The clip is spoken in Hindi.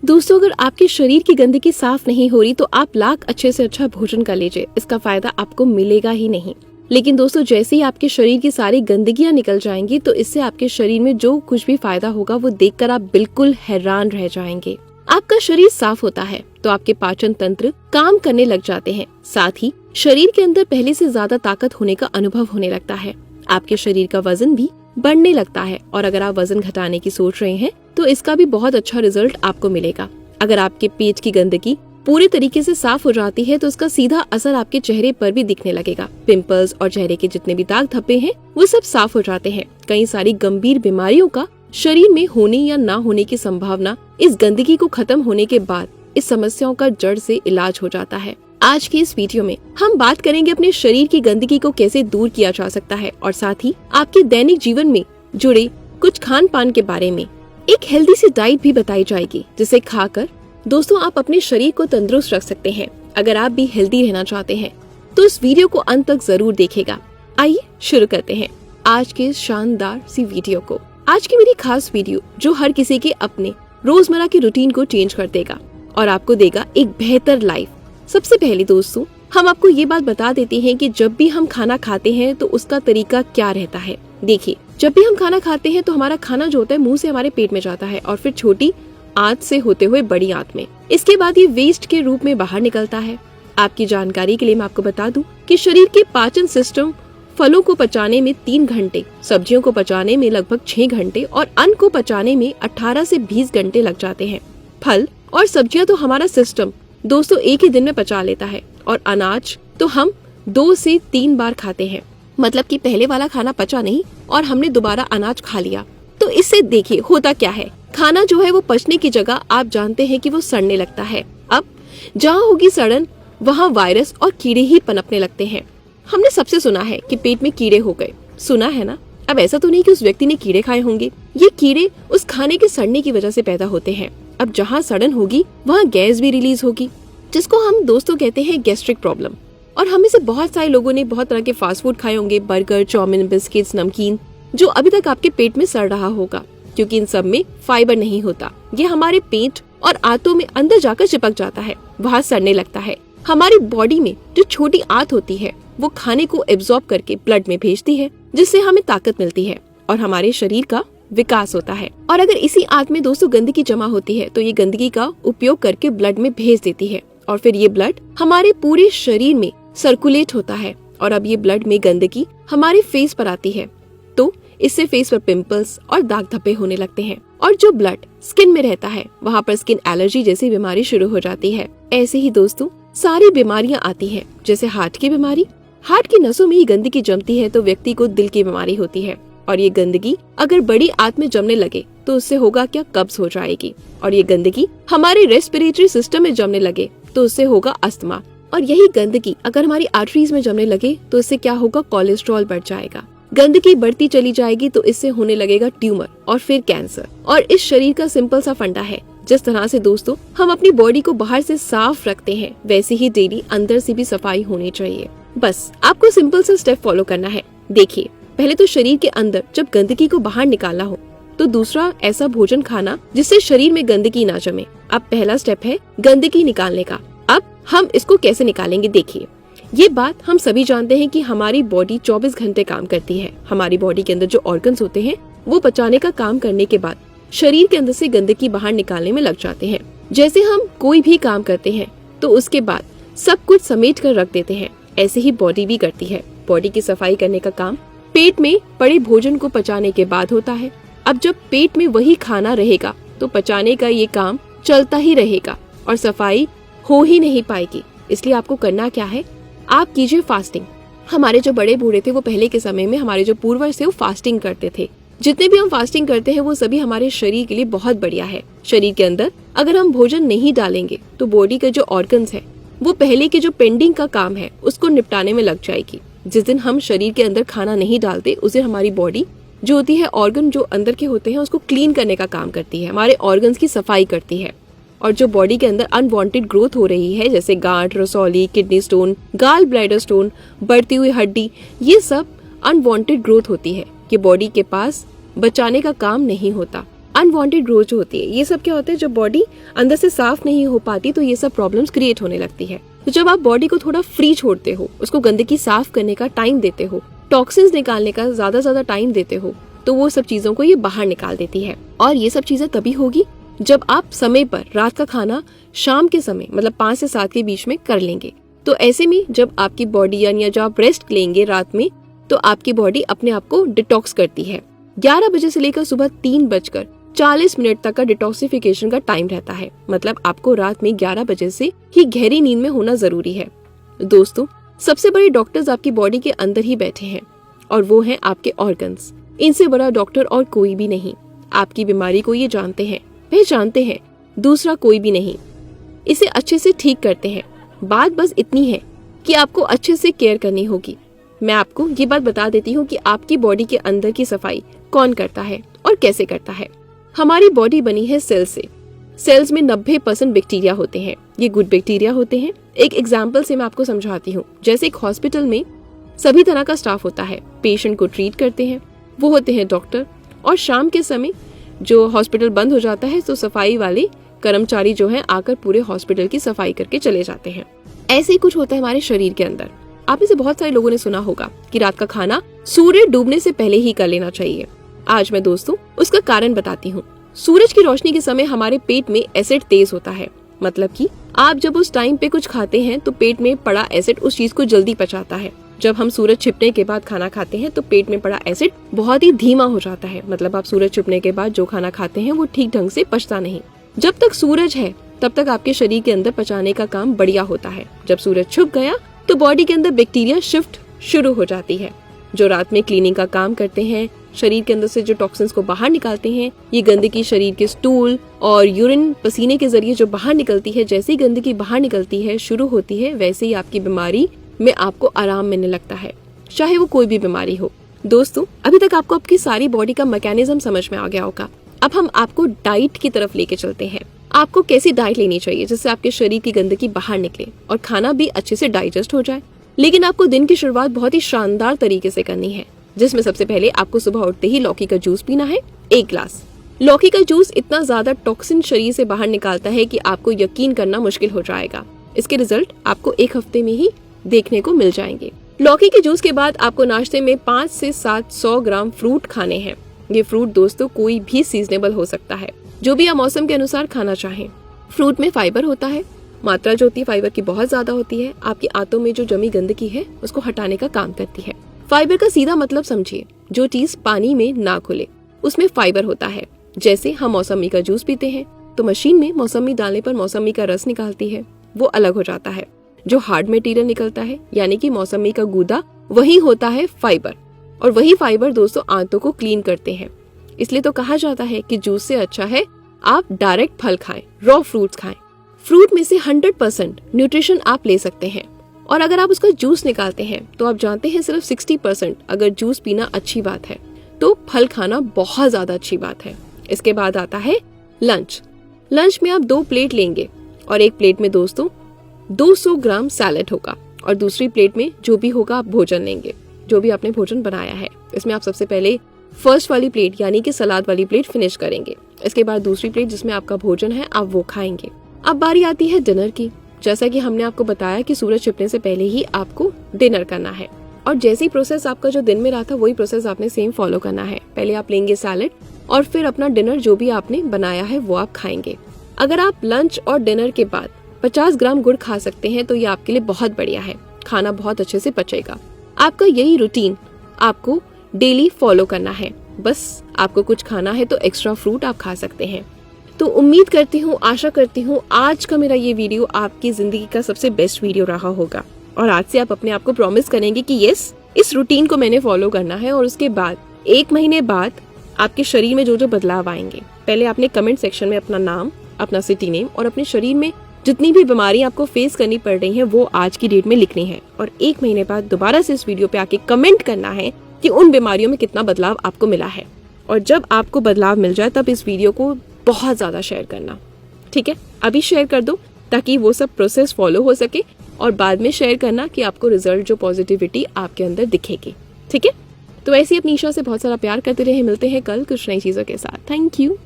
दोस्तों, अगर आपके शरीर की गंदगी साफ नहीं हो रही तो आप लाख अच्छे से अच्छा भोजन कर लीजिए, इसका फायदा आपको मिलेगा ही नहीं। लेकिन दोस्तों, जैसे ही आपके शरीर की सारी गंदगियां निकल जाएंगी तो इससे आपके शरीर में जो कुछ भी फायदा होगा वो देखकर आप बिल्कुल हैरान रह जाएंगे। आपका शरीर साफ होता है तो आपके पाचन तंत्र काम करने लग जाते हैं, साथ ही शरीर के अंदर पहले से ज्यादा ताकत होने का अनुभव होने लगता है। आपके शरीर का वजन भी बढ़ने लगता है और अगर आप वजन घटाने की सोच रहे हैं तो इसका भी बहुत अच्छा रिजल्ट आपको मिलेगा। अगर आपके पेट की गंदगी पूरी तरीके से साफ हो जाती है तो उसका सीधा असर आपके चेहरे पर भी दिखने लगेगा। पिंपल्स और चेहरे के जितने भी दाग धब्बे हैं वो सब साफ हो जाते हैं। कई सारी गंभीर बीमारियों का शरीर में होने या ना होने की संभावना इस गंदगी को खत्म होने के बाद इस समस्याओं का जड़ से इलाज हो जाता है। आज की इस वीडियो में हम बात करेंगे अपने शरीर की गंदगी को कैसे दूर किया जा सकता है और साथ ही आपके दैनिक जीवन में जुड़े कुछ खान पान के बारे में। एक हेल्दी सी डाइट भी बताई जाएगी जिसे खाकर दोस्तों आप अपने शरीर को तंदुरुस्त रख सकते हैं। अगर आप भी हेल्दी रहना चाहते हैं तो इस वीडियो को अंत तक जरूर देखिएगा। आइए शुरू करते हैं आज के इस शानदार सी वीडियो को। आज की मेरी खास वीडियो जो हर किसी के अपने रोजमर्रा की रूटीन को चेंज कर देगा और आपको देगा एक बेहतर लाइफ। सबसे पहले दोस्तों, हम आपको ये बात बता देते हैं कि जब भी हम खाना खाते हैं तो उसका तरीका क्या रहता है। देखिए, जब भी हम खाना खाते हैं तो हमारा खाना जो होता है मुंह से हमारे पेट में जाता है और फिर छोटी आंत से होते हुए बड़ी आंत में, इसके बाद ये वेस्ट के रूप में बाहर निकलता है। आपकी जानकारी के लिए मैं आपको बता दूं कि शरीर के पाचन सिस्टम फलों को पचाने में 3 घंटे, सब्जियों को पचाने में लगभग 6 घंटे और अन्न को पचाने में 18 से 20 घंटे लग जाते हैं। फल और सब्जियां तो हमारा सिस्टम दोस्तों एक ही दिन में पचा लेता है और अनाज तो हम 2 से 3 बार खाते हैं। मतलब कि पहले वाला खाना पचा नहीं और हमने दोबारा अनाज खा लिया। तो इससे देखिए होता क्या है, खाना जो है वो पचने की जगह आप जानते हैं कि वो सड़ने लगता है। अब जहाँ होगी सड़न वहाँ वायरस और कीड़े ही पनपने लगते हैं। हमने सबसे सुना है कि पेट में कीड़े हो गए, सुना है ना। अब ऐसा तो नहीं कि उस व्यक्ति ने कीड़े खाए होंगे, ये कीड़े उस खाने के सड़ने की वजह से पैदा होते हैं। अब जहाँ सड़न होगी वहाँ गैस भी रिलीज होगी जिसको हम दोस्तों कहते हैं गैस्ट्रिक प्रॉब्लम। और हम में से बहुत सारे लोगों ने बहुत तरह के फास्ट फूड खाए होंगे, बर्गर, चाउमीन, बिस्किट्स, नमकीन, जो अभी तक आपके पेट में सड़ रहा होगा क्योंकि इन सब में फाइबर नहीं होता। ये हमारे पेट और आंतों में अंदर जाकर चिपक जाता है, वहाँ सड़ने लगता है। हमारी बॉडी में जो छोटी आंत होती है वो खाने को एब्जॉर्ब करके ब्लड में भेजती है जिससे हमें ताकत मिलती है और हमारे शरीर का विकास होता है। और अगर इसी आंत में दोस्तों गंदगी जमा होती है तो ये गंदगी का उपयोग करके ब्लड में भेज देती है और फिर ये ब्लड हमारे पूरे शरीर में सर्कुलेट होता है और अब ये ब्लड में गंदगी हमारे फेस पर आती है तो इससे फेस पर पिंपल्स और दाग धब्बे होने लगते हैं और जो ब्लड स्किन में रहता है वहाँ पर स्किन एलर्जी जैसी बीमारी शुरू हो जाती है। ऐसे ही दोस्तों सारी बीमारियाँ आती हैं, जैसे हार्ट की बीमारी। हार्ट की नसों में ही गंदगी जमती है तो व्यक्ति को दिल की बीमारी होती है और ये गंदगी अगर बड़ी आंत में जमने लगे तो उससे होगा क्या, कब्ज हो जाएगी। और ये गंदगी हमारे रेस्पिरेटरी सिस्टम में जमने लगे तो उससे होगा अस्थमा। और यही गंदगी अगर हमारी आर्टरीज में जमने लगे तो इससे क्या होगा, कोलेस्ट्रॉल बढ़ जाएगा। गंदगी बढ़ती चली जाएगी तो इससे होने लगेगा ट्यूमर और फिर कैंसर। और इस शरीर का सिंपल सा फंडा है, जिस तरह से दोस्तों हम अपनी बॉडी को बाहर से साफ रखते हैं वैसे ही डेली अंदर से भी सफाई होनी चाहिए। बस आपको सिंपल सा स्टेप फॉलो करना है। देखिए, पहले तो शरीर के अंदर जब गंदगी को बाहर निकालना हो तो दूसरा ऐसा भोजन खाना जिससे शरीर में गंदगी ना जमे। अब पहला स्टेप है गंदगी निकालने का। अब हम इसको कैसे निकालेंगे, देखिए ये बात हम सभी जानते हैं कि हमारी बॉडी 24 घंटे काम करती है। हमारी बॉडी के अंदर जो ऑर्गन्स होते हैं वो पचाने का काम करने के बाद शरीर के अंदर से गंदगी बाहर निकालने में लग जाते हैं। जैसे हम कोई भी काम करते हैं तो उसके बाद सब कुछ समेट कर रख देते हैं, ऐसे ही बॉडी भी करती है। बॉडी की सफाई करने का काम पेट में पड़े भोजन को पचाने के बाद होता है। अब जब पेट में वही खाना रहेगा तो पचाने का ये काम चलता ही रहेगा और सफाई हो ही नहीं पाएगी। इसलिए आपको करना क्या है, आप कीजिए फास्टिंग। हमारे जो बड़े बूढ़े थे वो पहले के समय में हमारे जो पूर्वज थे वो फास्टिंग करते थे। जितने भी हम फास्टिंग करते हैं वो सभी हमारे शरीर के लिए बहुत बढ़िया है। शरीर के अंदर अगर हम भोजन नहीं डालेंगे तो बॉडी के जो ऑर्गन्स है वो पहले के जो पेंडिंग का काम है उसको निपटाने में लग जाएगी। जिस दिन हम शरीर के अंदर खाना नहीं डालते उस दिन हमारी बॉडी जो होती है, ऑर्गन जो अंदर के होते हैं उसको क्लीन करने का काम करती है, हमारे ऑर्गन्स की सफाई करती है। और जो बॉडी के अंदर अनवांटेड ग्रोथ हो रही है जैसे गांठ, रसौली, kidney stone, gall bladder stone, बढ़ती हुई हड्डी, ये सब अनवांटेड ग्रोथ होती है कि बॉडी के पास बचाने का काम नहीं होता। अनवांटेड ग्रोथ जो होती है, ये सब क्या होता है, जब बॉडी अंदर से साफ नहीं हो पाती तो ये सब प्रॉब्लम्स क्रिएट होने लगती है। तो जब आप बॉडी को थोड़ा फ्री छोड़ते हो, उसको गंदगी साफ करने का टाइम देते हो, टॉक्सिन्स निकालने का ज्यादा टाइम देते हो, तो वो सब चीजों को ये बाहर निकाल देती है। और ये सब चीजें तभी होगी जब आप समय पर रात का खाना शाम के समय मतलब 5 से 7 के बीच में कर लेंगे। तो ऐसे में जब आपकी बॉडी यानी जब आप रेस्ट लेंगे रात में, तो आपकी बॉडी अपने आप को डिटॉक्स करती है। 11 बजे से लेकर सुबह 3:40 तक का डिटॉक्सिफिकेशन का टाइम रहता है। मतलब आपको रात में 11 बजे से ही गहरी नींद में होना जरूरी है। दोस्तों, सबसे बड़े डॉक्टर्स आपकी बॉडी के अंदर ही बैठे हैं और वो हैं आपके ऑर्गन्स। इनसे बड़ा डॉक्टर और कोई भी नहीं। आपकी बीमारी को ये जानते हैं, पहचानते हैं, दूसरा कोई भी नहीं। इसे अच्छे से ठीक करते हैं। बात बस इतनी है कि आपको अच्छे से केयर करनी होगी। मैं आपको ये बात बता देती हूँ कि आपकी बॉडी के अंदर की सफाई कौन करता है और कैसे करता है। हमारी बॉडी बनी है सेल से। सेल्स में 90% बैक्टीरिया होते हैं। ये गुड बैक्टीरिया होते हैं। एक एग्जाम्पल से मैं आपको समझाती हूँ। जैसे एक हॉस्पिटल में सभी तरह का स्टाफ होता है, पेशेंट को ट्रीट करते हैं, वो होते हैं डॉक्टर। और शाम के समय जो हॉस्पिटल बंद हो जाता है तो सफाई वाले कर्मचारी जो हैं आकर पूरे हॉस्पिटल की सफाई करके चले जाते हैं। ऐसे ही कुछ होता है हमारे शरीर के अंदर। आप में से बहुत सारे लोगों ने सुना होगा कि रात का खाना सूर्य डूबने से पहले ही कर लेना चाहिए। आज मैं दोस्तों उसका कारण बताती हूँ। सूरज की रोशनी के समय हमारे पेट में एसिड तेज होता है। मतलब कि आप जब उस टाइम पे कुछ खाते हैं तो पेट में पड़ा एसिड उस चीज को जल्दी पचाता है। जब हम सूरज छिपने के बाद खाना खाते हैं तो पेट में पड़ा एसिड बहुत ही धीमा हो जाता है। मतलब आप सूरज छिपने के बाद जो खाना खाते हैं वो ठीक ढंग से पचता नहीं। जब तक सूरज है तब तक आपके शरीर के अंदर पचाने का काम बढ़िया होता है। जब सूरज छुप गया तो बॉडी के अंदर बैक्टीरिया शिफ्ट शुरू हो जाती है, जो रात में क्लीनिंग का काम करते हैं। शरीर के अंदर से जो टॉक्सिन्स को बाहर निकालते हैं। ये गंदगी शरीर के स्टूल और यूरिन पसीने के जरिए जो बाहर निकलती है, जैसे ही गंदगी बाहर निकलती है शुरू होती है, वैसे ही आपकी बीमारी में आपको आराम मिलने लगता है, चाहे वो कोई भी बीमारी हो। दोस्तों, अभी तक आपको आपकी सारी बॉडी का मैकेनिज्म समझ में आ गया होगा। अब हम आपको डाइट की तरफ लेके चलते हैं। आपको कैसी डाइट लेनी चाहिए जिससे आपके शरीर की गंदगी बाहर निकले और खाना भी अच्छे से डाइजेस्ट हो जाए। लेकिन आपको दिन की शुरुआत बहुत ही शानदार तरीके से करनी है, जिसमें सबसे पहले आपको सुबह उठते ही लौकी का जूस पीना है, 1 ग्लास। लौकी का जूस इतना ज्यादा टॉक्सिन शरीर से बाहर निकालता है कि आपको यकीन करना मुश्किल हो जाएगा। इसके रिजल्ट आपको 1 हफ्ते में ही देखने को मिल जाएंगे। लौकी के जूस के बाद आपको नाश्ते में 5 से 700 ग्राम फ्रूट खाने हैं। ये फ्रूट दोस्तों कोई भी सीजनेबल हो सकता है, जो भी आप मौसम के अनुसार खाना चाहें। फ्रूट में फाइबर होता है। मात्रा जो होती है फाइबर की बहुत ज्यादा होती है। आपकी आंतों में जो जमी गंदगी है उसको हटाने का काम करती है। फाइबर का सीधा मतलब समझिए, जो चीज पानी में ना घुले उसमें फाइबर होता है। जैसे हम मौसमी का जूस पीते हैं तो मशीन में मौसमी डालने पर मौसमी का रस निकालती है, वो अलग हो जाता है। जो हार्ड मटेरियल निकलता है यानी कि मौसमी का गूदा, वही होता है फाइबर। और वही फाइबर दोस्तों आंतों को क्लीन करते हैं। इसलिए तो कहा जाता है कि जूस से अच्छा है आप डायरेक्ट फल खाएं, रॉ फ्रूट्स खाएं। फ्रूट में से 100% न्यूट्रिशन आप ले सकते हैं। और अगर आप उसका जूस निकालते हैं तो आप जानते हैं सिर्फ 60% अगर जूस पीना अच्छी बात है तो फल खाना बहुत ज्यादा अच्छी बात है। इसके बाद आता है लंच। लंच में आप 2 प्लेट लेंगे और एक प्लेट में दोस्तों 200 ग्राम सैलेड होगा और दूसरी प्लेट में जो भी होगा आप भोजन लेंगे, जो भी आपने भोजन बनाया है। इसमें आप सबसे पहले फर्स्ट वाली प्लेट यानी कि सलाद वाली प्लेट फिनिश करेंगे। इसके बाद दूसरी प्लेट जिसमें आपका भोजन है आप वो खाएंगे। अब बारी आती है डिनर की। जैसा कि हमने आपको बताया कि सूरज छिपने से पहले ही आपको डिनर करना है और जैसी प्रोसेस आपका जो दिन में रहा था वही प्रोसेस आपने सेम फॉलो करना है। पहले आप लेंगे सैलेड और फिर अपना डिनर जो भी आपने बनाया है वो आप खाएंगे। अगर आप लंच और डिनर के बाद 50 ग्राम गुड़ खा सकते हैं तो ये आपके लिए बहुत बढ़िया है। खाना बहुत अच्छे से पचेगा। आपका यही रूटीन आपको डेली फॉलो करना है। बस आपको कुछ खाना है तो एक्स्ट्रा फ्रूट आप खा सकते हैं। तो उम्मीद करती हूँ, आशा करती हूँ आज का मेरा ये वीडियो आपकी जिंदगी का सबसे बेस्ट वीडियो रहा होगा और आज से आप अपने आप को प्रॉमिस करेंगे कि यस, इस रूटीन को मैंने फॉलो करना है। और उसके बाद 1 महीने बाद आपके शरीर में जो जो बदलाव आएंगे, पहले आपने कमेंट सेक्शन में अपना नाम, अपना सिटी नेम और अपने शरीर में जितनी भी बीमारी आपको फेस करनी पड़ रही है वो आज की डेट में लिखनी है और 1 महीने बाद दोबारा से इस वीडियो पे आके कमेंट करना है कि उन बीमारियों में कितना बदलाव आपको मिला है। और जब आपको बदलाव मिल जाए तब इस वीडियो को बहुत ज्यादा शेयर करना, ठीक है? अभी शेयर कर दो ताकि वो सब प्रोसेस फॉलो हो सके और बाद में शेयर करना कि आपको रिजल्ट जो पॉजिटिविटी आपके अंदर दिखेगी, ठीक है? तो ऐसे ही अपनी ईशा से बहुत सारा प्यार करते रहे। मिलते हैं कल कुछ नई चीजों के साथ। Thank you.